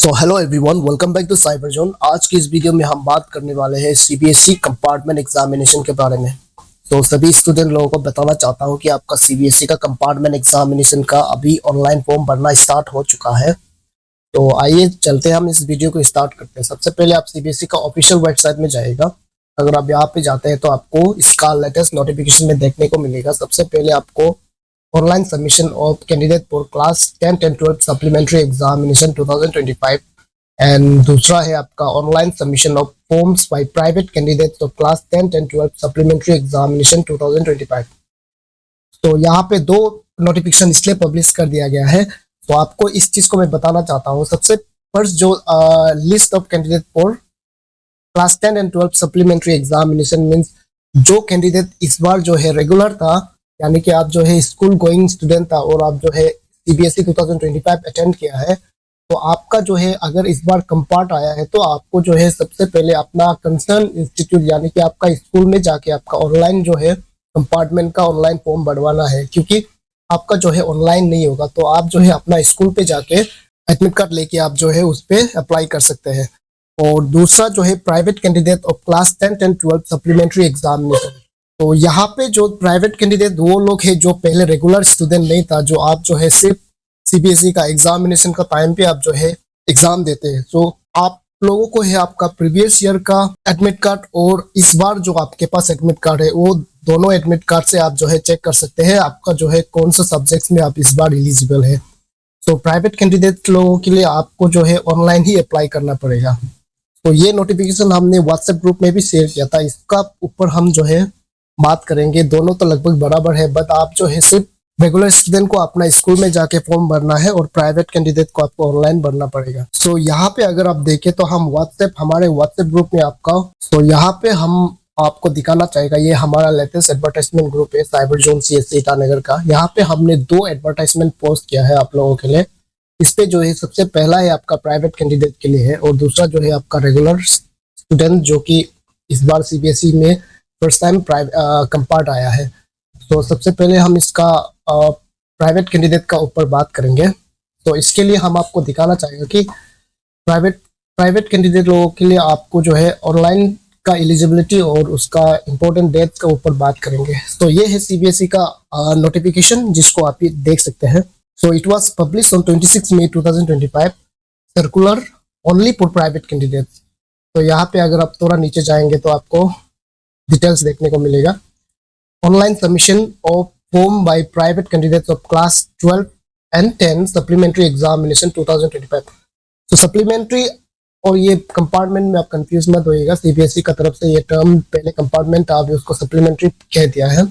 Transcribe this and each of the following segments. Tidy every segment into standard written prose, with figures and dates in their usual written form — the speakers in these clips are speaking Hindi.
So hello everyone, welcome back to Cyber Zone. आज की इस वीडियो में हम बात करने वाले हैं सीबीएसई कंपार्टमेंट एग्जामिनेशन के बारे में। तो सभी स्टूडेंट लोगों को बताना चाहता हूं कि आपका सीबीएसई का कंपार्टमेंट एग्जामिनेशन का अभी ऑनलाइन फॉर्म भरना स्टार्ट हो चुका है। तो आइए चलते हैं, हम इस वीडियो को स्टार्ट करते हैं। सबसे पहले आप सीबीएसई का ऑफिशियल वेबसाइट में जाएगा। अगर आप यहाँ पे जाते हैं तो आपको इसका लेटेस्ट नोटिफिकेशन में देखने को मिलेगा। सबसे पहले आपको online submission of candidate for class 10 and 12 supplementary examination 2025 and दूसरा है आपका online submission of forms by private candidates of class 10 and 12 supplementary examination 2025। तो यहाँ पे दो नोटिफिकेशन इसलिए पब्लिश कर दिया गया है। तो आपको इस चीज को मैं बताना चाहता हूँ। सबसे फर्स्ट जो list of candidate for class 10 and 12 supplementary examination means जो कैंडिडेट इस बार जो है रेगुलर था, यानी कि आप जो है स्कूल गोइंग स्टूडेंट था और आप जो है सीबीएसई 2025 अटेंड किया है, तो आपका जो है अगर इस बार कंपार्ट आया है तो आपको जो है सबसे पहले अपना कंसर्न इंस्टीट्यूट यानी कि आपका स्कूल में जाके आपका ऑनलाइन जो है कंपार्टमेंट का ऑनलाइन फॉर्म भरवाना है। क्योंकि आपका जो है ऑनलाइन नहीं होगा तो आप जो है अपना स्कूल पे जाके एडमिट कार्ड लेके आप जो है उस पर अप्लाई कर सकते हैं। और दूसरा जो है private candidate of class 10 and 12 supplementary examination. तो यहाँ पे जो प्राइवेट कैंडिडेट वो लोग हैं जो पहले रेगुलर स्टूडेंट नहीं था, जो आप जो है सिर्फ सीबीएसई का एग्जामिनेशन का टाइम पे आप जो है एग्जाम देते हैं। तो आप लोगों को है आपका प्रीवियस ईयर का एडमिट कार्ड और इस बार जो आपके पास एडमिट कार्ड है वो दोनों एडमिट कार्ड से आप जो है चेक कर सकते हैं आपका जो है कौन सा सब्जेक्ट्स में आप इस बार एलिजिबल है। तो प्राइवेट कैंडिडेट लोगों के लिए आपको जो है ऑनलाइन ही अप्लाई करना पड़ेगा। तो ये नोटिफिकेशन हमने व्हाट्सएप ग्रुप में भी शेयर किया था, इसका ऊपर हम जो है बात करेंगे। दोनों तो लगभग बराबर है, बट आप जो है सिर्फ रेगुलर स्टूडेंट को अपना स्कूल में जाके फॉर्म भरना है और प्राइवेट कैंडिडेट को आपको ऑनलाइन भरना पड़ेगा। सो यहाँ पे अगर आप देखें तो हम हमारे व्हाट्सएप ग्रुप में आपका यहाँ पे हम आपको दिखाना चाहेगा, ये हमारा लेटेस्ट एडवर्टाइजमेंट ग्रुप है साइबर जोन सीएससी ईटानगर का। यहाँ पे हमने दो एडवर्टाइजमेंट पोस्ट किया है आप लोगों के लिए। इस पे जो है सबसे पहला है आपका प्राइवेट कैंडिडेट के लिए है और दूसरा जो है आपका रेगुलर स्टूडेंट जो कि इस बार सीबीएसई में फर्स्ट टाइम कंपार्ट आया है। तो सबसे पहले हम इसका प्राइवेट कैंडिडेट का ऊपर बात करेंगे। तो इसके लिए हम आपको दिखाना चाहेंगे कि प्राइवेट कैंडिडेट लोगों के लिए आपको जो है ऑनलाइन का एलिजिबिलिटी और उसका इम्पोर्टेंट डेट का ऊपर बात करेंगे। तो ये है सीबीएसई का नोटिफिकेशन जिसको आप देख सकते हैं। So it was published on 26 May 2025, circular only for private candidates। तो यहाँ पे अगर आप थोड़ा नीचे जाएंगे तो आपको डिटेल्स देखने को मिलेगा। Online submission of form by private candidates of class 12 and 10 supplementary examination 2025। तो सप्लीमेंट्री और ये कंपार्टमेंट में आप कंफ्यूज मत होइएगा, सीबीएसई का तरफ से ये टर्म पहले कंपार्टमेंट था, अभी उसको सप्लीमेंट्री कह दिया है।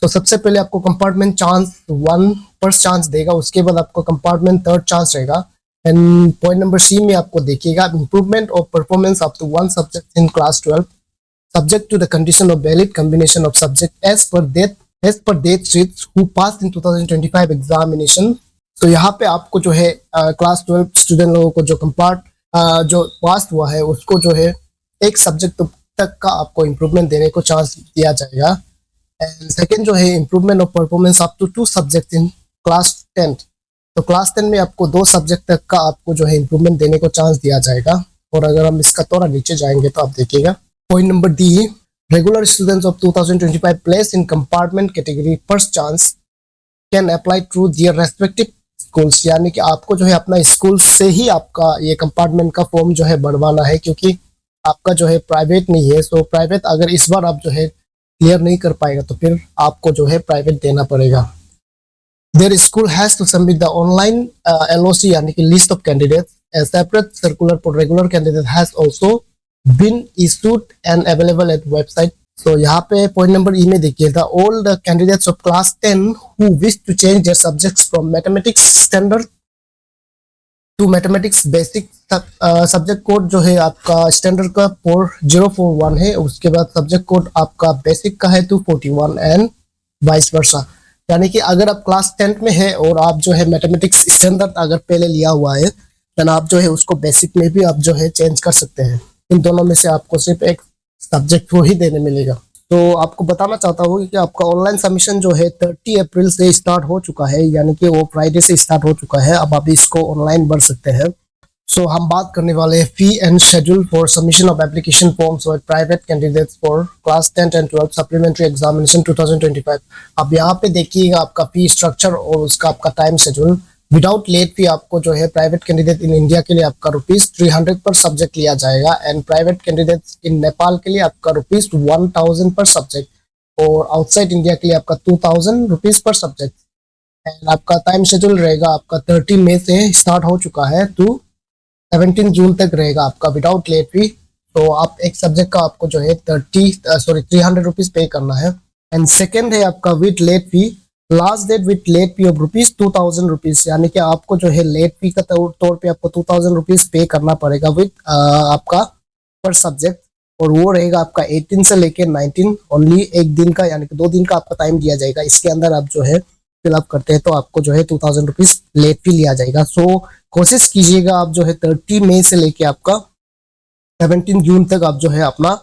तो सबसे पहले आपको कंपार्टमेंट चांस 1 फर्स्ट चांस देगा, उसके बाद आपको कंपार्टमेंट थर्ड चांस रहेगा। एंड पॉइंट नंबर सी में आपको देखिएगा improvement of performance up to 1 subject in class 12 subject to the condition of valid combination of subject as per date sheets who passed in 2025 examination. तो यहाँ पे आपको जो है क्लास 12 स्टूडेंट लोगों को जो पास हुआ है उसको जो है एक सब्जेक्ट तक का आपको इम्प्रूवमेंट देने को चांस दिया जाएगा। एंड सेकेंड जो है improvement of performance up to 2 subject in class 10। तो क्लास 10 में आपको 2 सब्जेक्ट तक का आपको जो है इम्प्रूवमेंट देने को चांस दिया जाएगा। और अगर हम इसका थोड़ा नीचे जाएंगे तो आप देखिएगा point number d, regular students of 2025 place in compartment category first chance can apply through their respective schools. यानी कि आपको जो है अपना स्कूल से ही आपका ये कंपार्टमेंट का फॉर्म जो है भरवाना है, क्योंकि आपका जो है प्राइवेट नहीं है। सो प्राइवेट अगर इस बार आप जो है क्लियर नहीं कर पाएगा तो फिर आपको जो है प्राइवेट देना पड़ेगा। Their school has to submit the online LOC यानी कि list of candidates. A separate circular for regular candidate has also been issued and available at website. तो यहाँ पे पॉइंट नंबर ई में देखिएगा, all the candidates of class 10 who wish to change their subjects from mathematics standard to mathematics basic subject code जो है आपका स्टैंडर्ड का 4041 है, उसके बाद सब्जेक्ट कोड आपका बेसिक का है 241 एंड वाइस वर्सा। यानी कि अगर आप क्लास 10 में है और आप जो है मैथमेटिक्स स्टैंडर्ड अगर पहले लिया हुआ है तो आप जो है उसको बेसिक में भी आप जो है चेंज कर सकते हैं। इन दोनों में से आपको सिर्फ एक सब्जेक्ट को ही देने मिलेगा। तो आपको बताना चाहता हूँ कि आपका ऑनलाइन सबमिशन जो है 30 अप्रैल से स्टार्ट हो चुका है, यानी कि वो फ्राइडे से स्टार्ट हो चुका है। अब आप इसको ऑनलाइन भर सकते हैं। हम बात करने वाले हैं fee and schedule for submission of application forms for private candidates for class 10 and 12 supplementary examination 2025। अब यहाँ पे देखिएगा आपका फी स्ट्रक्चर और उसका आपका time schedule. Without late fee आपको जो है प्राइवेट कैंडिडेट इन इंडिया के लिए आपका ₹300 पर सब्जेक्ट लिया जाएगा and private candidates in Nepal के लिए आपका ₹1000 पर सब्जेक्ट और आउटसाइड इंडिया के लिए आपका ₹2000 पर सब्जेक्ट। एंड आपका टाइम शेड्यूल रहेगा आपका 30 मई से स्टार्ट हो चुका है तो 17 जून तक रहेगा आपका विदाउट लेट फी। तो आप एक सब्जेक्ट का आपको जो है ₹300 पे करना है। एंड सेकेंड है आपका with late fee. Last date with late fee of ₹2000, यानी कि आपको जो है लेट फी का तौर पे आपको ₹2000 पे करना पड़ेगा विद आपका पर सब्जेक्ट और वो रहेगा आपका 18 से लेके 19 ओनली एक दिन का, यानी कि 2 दिन का आपका टाइम दिया जाएगा। इसके अंदर आप जो है फिलअप करते हैं तो आपको जो है ₹2000 लेट फी लिया जाएगा। सो कोशिश कीजिएगा आप जो है 30 मई से लेके आपका 17 जून तक आप जो है अपना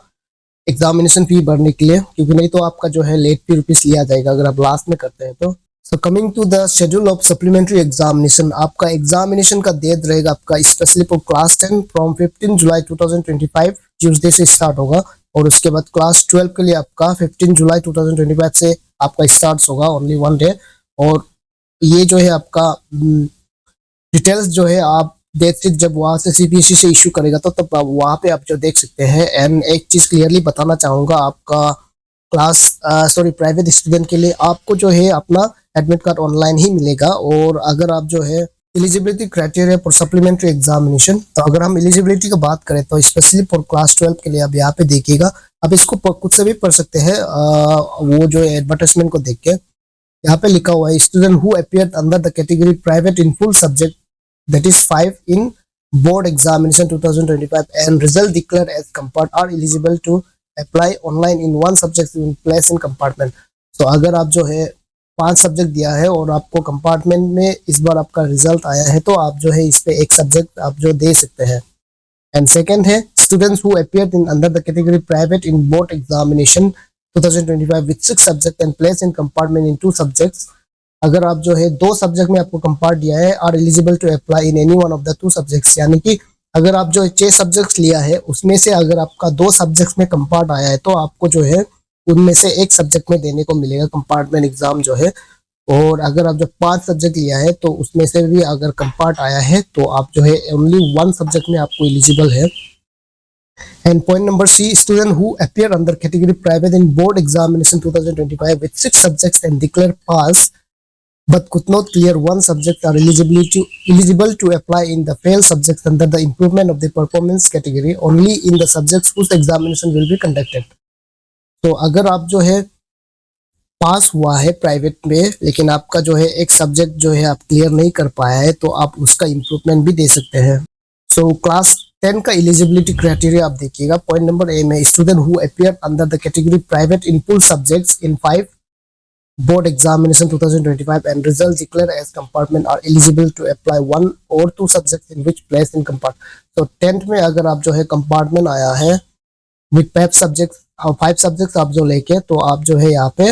एग्जामिनेशन फी भरने के लिए, क्योंकि नहीं तो आपका जो है लेट फी ₹, लिया जाएगा अगर आप लास्ट में करते हैं तो। So coming to the schedule of supplementary examination, आपका एग्जामिनेशन का डेट रहेगा आपका specially for class 10 from 15 July 2025 Tuesday से स्टार्ट होगा और उसके बाद क्लास 12 के लिए आपका 15 जुलाई 2025 से आपका स्टार्ट होगा ओनली 1 डे। और ये जो है आपका डिटेल्स जो है आप देख सकते जब वहाँ से सीबीएसई से इशू करेगा तो तब वहाँ पे आप जो देख सकते हैं। एंड एक चीज़ क्लियरली बताना चाहूँगा, आपका प्राइवेट स्टूडेंट के लिए आपको जो है अपना एडमिट कार्ड ऑनलाइन ही मिलेगा। और अगर आप जो है eligibility criteria for supplementary examination, तो अगर हम एलिजिबिलिटी की बात करें तो स्पेशली फॉर क्लास 12 के लिए आप यहाँ पे देखिएगा, आप इसको खुद से भी पढ़ सकते हैं वो जो एडवर्टाइजमेंट को देख के। यहाँ पे लिखा हुआ है student who appeared under the category private in full subject that is 5 in board examination 2025 and result declared as compart are eligible to apply online in one subject in place in compartment। तो अगर आप जो है 5 सब्जेक्ट दिया है और आपको कंपार्टमेंट में इस बार आपका रिजल्ट आया है तो आप जो है इस पे एक सब्जेक्ट आप जो दे सकते हैं। एंड सेकेंड है students who appeared in under the category private in board examination 2025 with 6 subject and place in compartment in 2 subjects। अगर आप जो है 2 सब्जेक्ट में आपको कंपार्ट दिया है are eligible to apply in any one of the 2 subjects, यानी कि अगर आप जो 6 सब्जेक्ट्स लिया है उसमें से अगर आपका 2 सब्जेक्ट्स में कंपार्ट आया है तो आपको जो है उनमें से एक सब्जेक्ट में देने को मिलेगा कंपार्टमेंट एग्जाम जो है। और अगर आप जो 5 सब्जेक्ट लिया है तो उसमें से भी अगर कंपार्ट आया है तो आप जो है ओनली 1 सब्जेक्ट में आपको एलिजिबल है। And point number C, student who appear under category private in board examination 2025 with 6 subjects and declare pass but could not clear 1 subject are eligible to apply in the failed subjects under the improvement of the performance category only in the subjects whose examination will be conducted। तो अगर आप जो है पास हुआ है प्राइवेट में लेकिन आपका जो है एक सब्जेक्ट जो है आप क्लियर नहीं कर पाया है तो आप उसका इम्प्रूवमेंट भी दे सकते हैं। सो क्लास 10 का एलिजिबिलिटी क्राइटेरिया आप देखिएगा। पॉइंट नंबर ए में student who appear under the category private in full subjects in 5 board examination 2025 and result declare as compartment are eligible to apply 1 और 2 subjects in which place in compartment. तो 10th में अगर आप जो है कंपार्टमेंट आया है विद 5 सब्जेक्ट्स आप जो लेके तो आप जो है यहाँ पे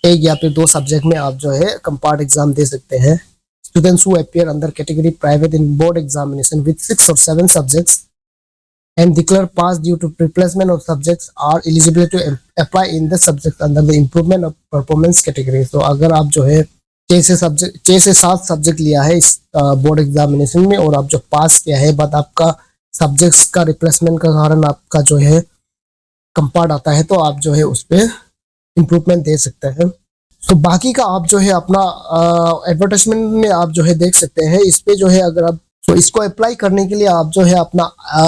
एक या फिर 2 सब्जेक्ट में आप जो है कंपार्ट एग्जाम दे सकते हैं। Students who appear under category private in board examination with 6 or 7 subjects and declare pass due to replacement of subjects are eligible to apply in the subject under the improvement of performance category। तो अगर आप जो है 6 से 7 सब्जेक्ट लिया है इस बोर्ड एग्जामिनेशन में और आप जो पास किया है बट आपका सब्जेक्ट्स का रिप्लेसमेंट का कारण आपका जो है कंपार्ट आता है तो आप जो है उस पर इम्प्रूवमेंट दे सकते हैं। तो बाकी का आप जो है अपना एडवर्टाइजमेंट में आप जो है देख सकते हैं। इस पे जो है अगर आप तो इसको अप्लाई करने के लिए आप जो है अपना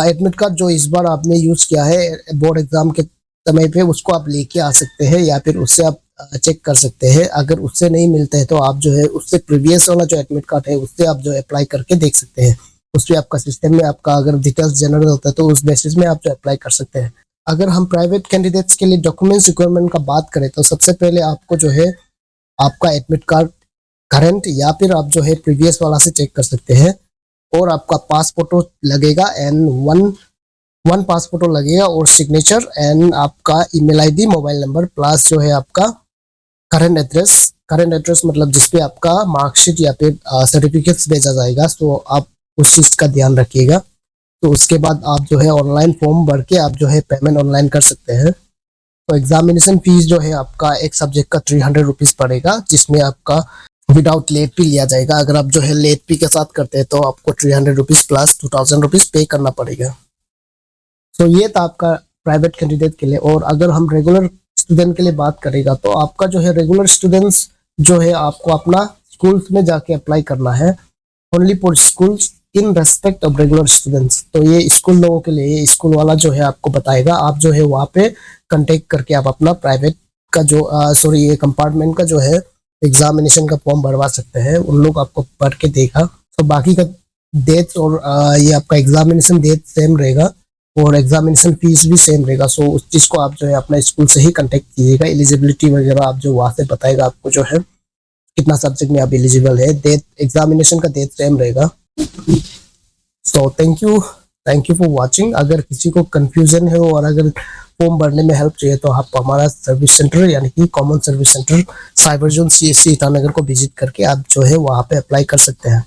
एडमिट कार्ड जो इस बार आपने यूज किया है बोर्ड एग्जाम के समय पे उसको आप लेके आ सकते हैं या फिर उससे आप चेक कर सकते हैं। अगर उससे नहीं मिलते हैं तो आप जो है उससे प्रीवियस वाला जो एडमिट कार्ड है उससे आप जो अप्लाई करके देख सकते हैं। उस पर आपका सिस्टम में आपका अगर डिटेल्स जनरल होता है तो उस बेसिस में आप जो अप्लाई कर सकते हैं। अगर हम प्राइवेट कैंडिडेट्स के लिए डॉक्यूमेंट्स रिक्वायरमेंट का बात करें तो सबसे पहले आपको जो है आपका एडमिट कार्ड करंट या फिर आप जो है प्रीवियस वाला से चेक कर सकते हैं और आपका पासपोर्ट लगेगा एंड वन पासपोर्ट लगेगा और सिग्नेचर एंड आपका email ID mobile number plus जो है आपका करंट एड्रेस मतलब जिसपे आपका मार्कशीट या फिर सर्टिफिकेट्स भेजा जाएगा। तो आप उस चीज़ का ध्यान रखिएगा। तो उसके बाद आप जो है ऑनलाइन फॉर्म भर के आप जो है पेमेंट ऑनलाइन कर सकते हैं। तो एग्जामिनेशन फीस जो है आपका एक सब्जेक्ट का 300 रुपीज़ पड़ेगा, जिसमें आपका विदाउट लेट फी लिया जाएगा। अगर आप जो है लेट फी के साथ करते हैं तो आपको 300 रुपीज़ प्लस 2000 रुपीज़ पे करना पड़ेगा। तो ये था आपका प्राइवेट कैंडिडेट के लिए। और अगर हम रेगुलर स्टूडेंट के लिए बात करेगा तो आपका जो है रेगुलर स्टूडेंट्स जो है आपको अपना स्कूल्स में जाके अप्लाई करना है, only for schools in respect of regular students. तो ये स्कूल लोगों के लिए, स्कूल वाला जो है आपको बताएगा, आप जो है वहाँ पे कांटेक्ट करके आप अपना प्राइवेट का जो ये कंपार्टमेंट का जो है एग्जामिनेशन का फॉर्म भरवा सकते हैं। उन लोग आपको पढ़ के देगा। तो बाकी का डेट और ये आपका एग्जामिनेशन डेट सेम रहेगा और एग्जामिनेशन फीस भी सेम रहेगा। सो उस चीज़ को आप जो है अपना स्कूल से ही कांटेक्ट कीजिएगा। एलिजिबिलिटी वगैरह आप जो वहाँ से बताएगा आपको जो है कितना सब्जेक्ट में आप एलिजिबल है। डेट एग्जामिनेशन का डेट सेम रहेगा। So thank you for watching. अगर किसी को कंफ्यूजन है और अगर फॉर्म भरने में हेल्प चाहिए तो आप हमारा सर्विस सेंटर यानी कि common service centre cyber zone CSC Itanagar को विजिट करके आप जो है वहाँ पे अप्लाई कर सकते हैं।